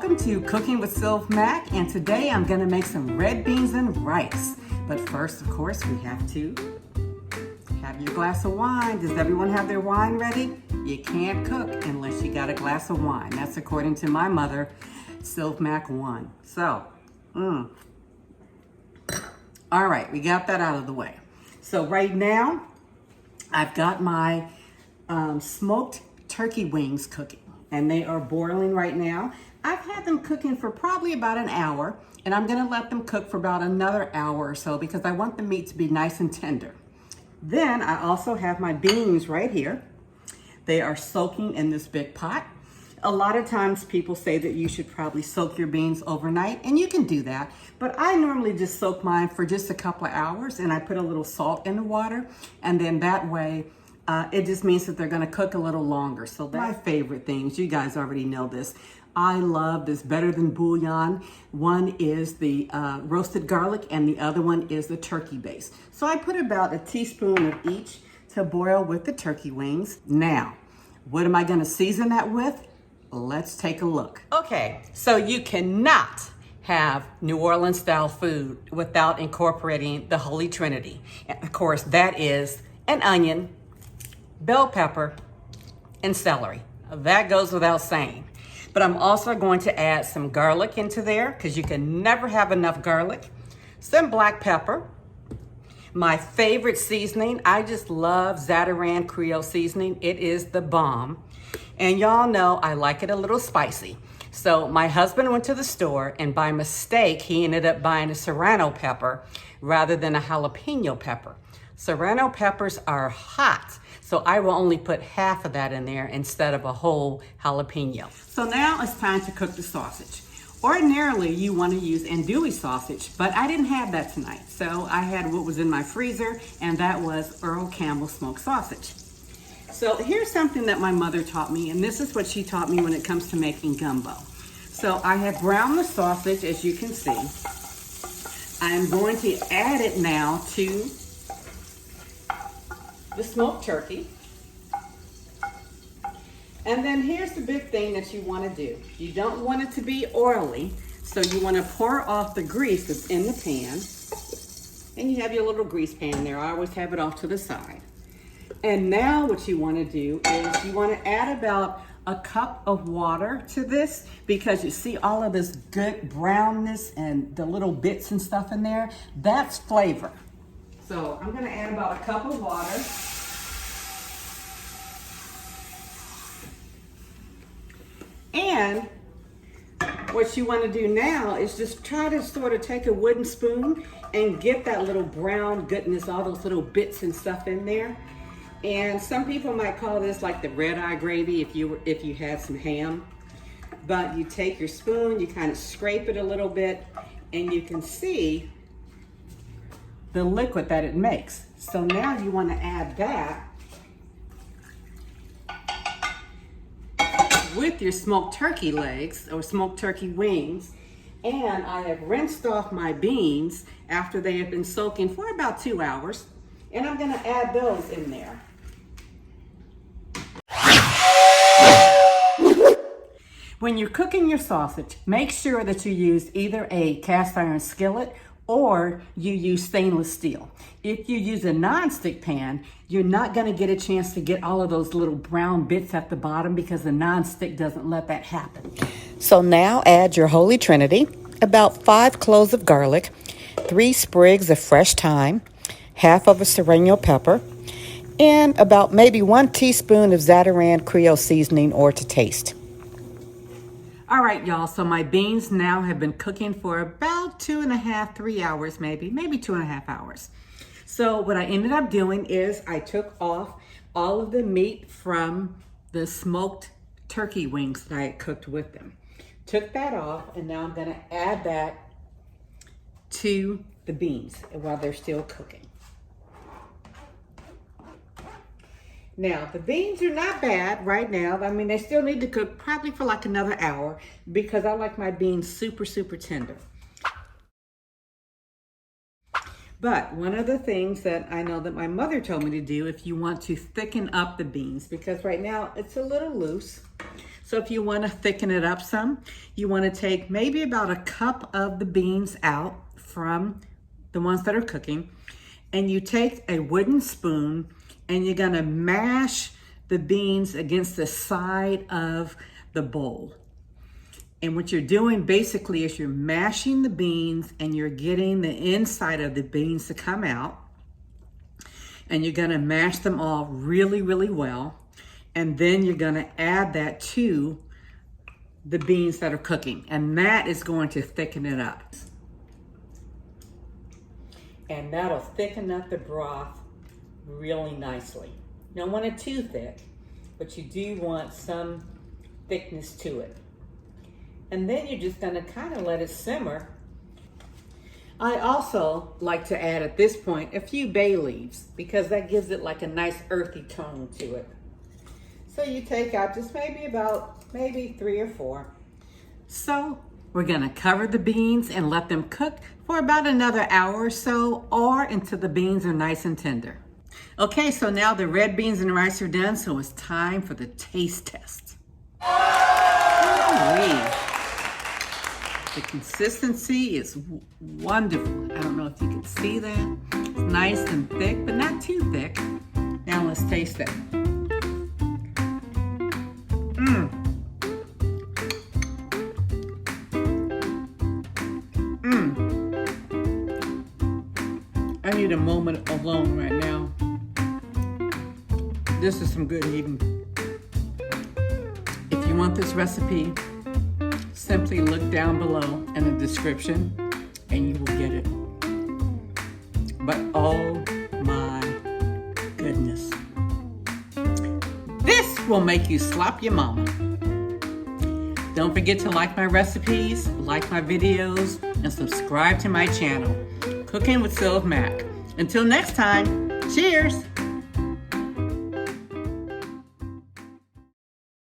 Welcome to Cooking with Sylv Mac, and today I'm gonna make some red beans and rice. But first, of course, we have to have your glass of wine. Does everyone have their wine ready? You can't cook unless you got a glass of wine. That's according to my mother, Sylv Mac 1. So, all right, we got that out of the way. So right now, I've got my smoked turkey wings cooking, and they are boiling right now. I've had them cooking for probably about an hour, and I'm gonna let them cook for about another hour or so because I want the meat to be nice and tender. Then I also have my beans right here. They are soaking in this big pot. A lot of times people say that you should probably soak your beans overnight, and you can do that, but I normally just soak mine for just a couple of hours, and I put a little salt in the water, and then that way it just means that they're gonna cook a little longer. So that's my favorite things. You guys already know this. I love this better than bouillon. One is the roasted garlic and the other one is the turkey base. So I put about a teaspoon of each to boil with the turkey wings. Now, what am I gonna season that with? Let's take a look. Okay, so you cannot have New Orleans style food without incorporating the Holy Trinity. And of course, that is an onion, bell pepper, and celery. That goes without saying. But I'm also going to add some garlic into there because you can never have enough garlic. Some black pepper. My favorite seasoning, I just love Zatarain Creole seasoning. It is the bomb. And y'all know I like it a little spicy. So my husband went to the store and by mistake, he ended up buying a serrano pepper rather than a jalapeno pepper. Serrano peppers are hot, so I will only put half of that in there instead of a whole jalapeno. So now it's time to cook the sausage. Ordinarily, you want to use andouille sausage, but I didn't have that tonight. So I had what was in my freezer, and that was Earl Campbell smoked sausage. So here's something that my mother taught me, and this is what she taught me when it comes to making gumbo. So I have browned the sausage, as you can see. I'm going to add it now to the smoked turkey. And then here's the big thing that you want to do. You don't want it to be oily, so you want to pour off the grease that's in the pan. And you have your little grease pan there. I always have it off to the side. And now what you want to do is you want to add about a cup of water to this because you see all of this good brownness and the little bits and stuff in there. That's flavor. So I'm going to add about a cup of water. And what you want to do now is just try to sort of take a wooden spoon and get that little brown goodness, all those little bits and stuff in there. And some people might call this like the red eye gravy if you had some ham. But you take your spoon, you kind of scrape it a little bit, and you can see the liquid that it makes. So now you want to add that with your smoked turkey legs or smoked turkey wings. And I have rinsed off my beans after they have been soaking for about 2 hours. And I'm gonna add those in there. When you're cooking your sausage, make sure that you use either a cast iron skillet or you use stainless steel. If you use a non-stick pan, you're not gonna get a chance to get all of those little brown bits at the bottom because the non-stick doesn't let that happen. So now add your Holy Trinity, about 5 cloves of garlic, 3 sprigs of fresh thyme, half of a serrano pepper, and about maybe 1 teaspoon of Zatarain Creole seasoning or to taste. All right, y'all, so my beans now have been cooking for about 2.5, 3 hours, maybe 2.5 hours. So what I ended up doing is I took off all of the meat from the smoked turkey wings that I had cooked with them. Took that off, and now I'm gonna add that to the beans while they're still cooking. Now, the beans are not bad right now. I mean, they still need to cook probably for like another hour because I like my beans super, super tender. But one of the things that I know that my mother told me to do if you want to thicken up the beans, because right now it's a little loose. So So if you want to thicken it up some, you want to take maybe about a cup of the beans out from the ones that are cooking, and you take a wooden spoon and you're going to mash the beans against the side of the bowl. And what you're doing basically is you're mashing the beans and you're getting the inside of the beans to come out. And you're gonna mash them all really, really well. And then you're gonna add that to the beans that are cooking. And that is going to thicken it up. And that'll thicken up the broth really nicely. You don't want it too thick, but you do want some thickness to it. And then you're just gonna kind of let it simmer. I also like to add at this point a few bay leaves because that gives it like a nice earthy tone to it. So you take out just maybe 3 or 4. So we're gonna cover the beans and let them cook for about another hour or so, or until the beans are nice and tender. Okay, so now the red beans and rice are done, so it's time for the taste test. The consistency is wonderful. I don't know if you can see that. It's nice and thick, but not too thick. Now let's taste it. I need a moment alone right now. This is some good eating. If you want this recipe, simply look down below in the description and you will get it. But oh my goodness. This will make you slap your mama. Don't forget to like my recipes, like my videos, and subscribe to my channel, Cooking with Sylv Mac. Until next time, cheers!